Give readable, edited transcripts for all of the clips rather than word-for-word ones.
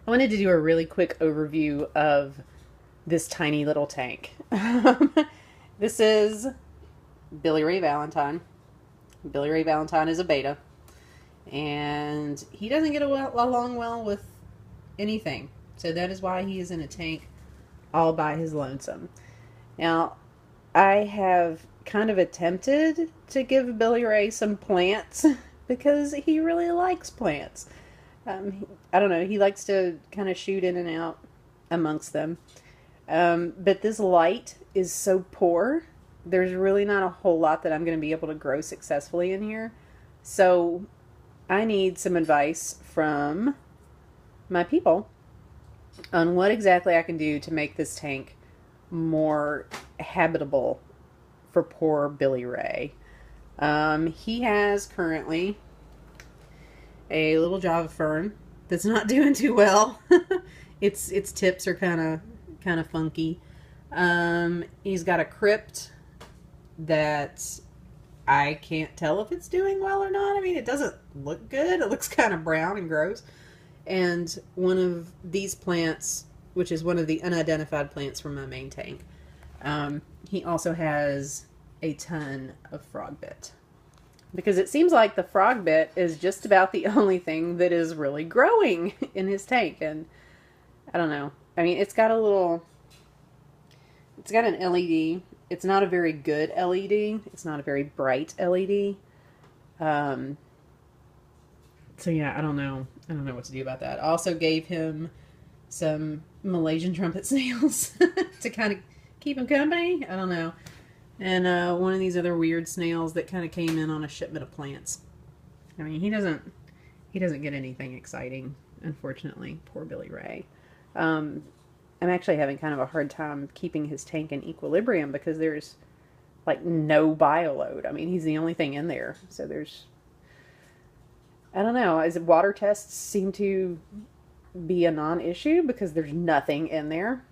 I wanted to do a really quick overview of this tiny little tank. This is Billy Ray Valentine. Billy Ray Valentine is a beta, and he doesn't get along well with anything. So that is why he is in a tank all by his lonesome. Now, I have kind of attempted to give Billy Ray some plants because he really likes plants. I don't know, he likes to kind of shoot in and out amongst them. But this light is so poor, there's really not a whole lot that I'm going to be able to grow successfully in here. So I need some advice from my people on what exactly I can do to make this tank more habitable for poor Billy Ray. He has currently a little Java fern that's not doing too well. Its tips are kind of funky. He's got a crypt that I can't tell if it's doing well or not. I mean, it doesn't look good. It looks kind of brown and gross. And one of these plants, which is one of the unidentified plants from my main tank, he also has a ton of frog bit. Because it seems like the frog bit is just about the only thing that is really growing in his tank. And I don't know. I mean, it's got an LED. It's not a very good LED. It's not a very bright LED. So yeah, I don't know. I don't know what to do about that. I also gave him some Malaysian trumpet snails to kind of keep him company. I don't know. And one of these other weird snails that kind of came in on a shipment of plants. I mean, he doesn't get anything exciting, unfortunately. Poor Billy Ray. I'm actually having kind of a hard time keeping his tank in equilibrium because there's like no bioload. I mean, he's the only thing in there. So I don't know. As water tests seem to be a non-issue because there's nothing in there.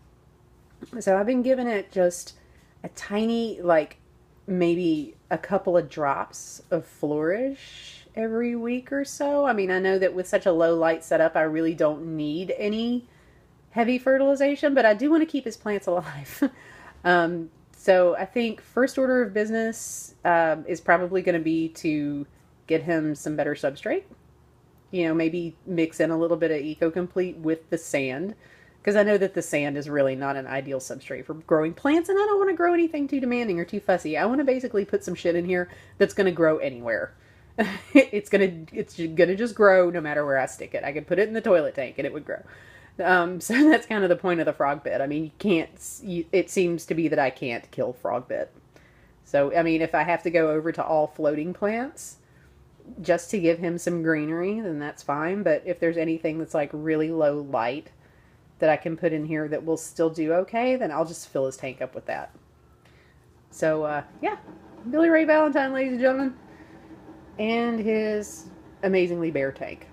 So I've been giving it just a tiny, like maybe a couple of drops of Flourish every week or so. I mean, I know that with such a low light setup, I really don't need any heavy fertilization, but I do want to keep his plants alive. So I think first order of business is probably going to be to get him some better substrate. You know, maybe mix in a little bit of EcoComplete with the sand. Because I know that the sand is really not an ideal substrate for growing plants, and I don't want to grow anything too demanding or too fussy. I want to basically put some shit in here that's going to grow anywhere. It's gonna just grow no matter where I stick it. I could put it in the toilet tank and it would grow. So that's kind of the point of the frog bit. I mean, it seems to be that I can't kill frog bit. So, I mean, if I have to go over to all floating plants just to give him some greenery, then that's fine. But if there's anything that's like really low light that I can put in here that will still do okay, then I'll just fill his tank up with that. So, yeah. Billy Ray Valentine, ladies and gentlemen. And his amazingly bare tank.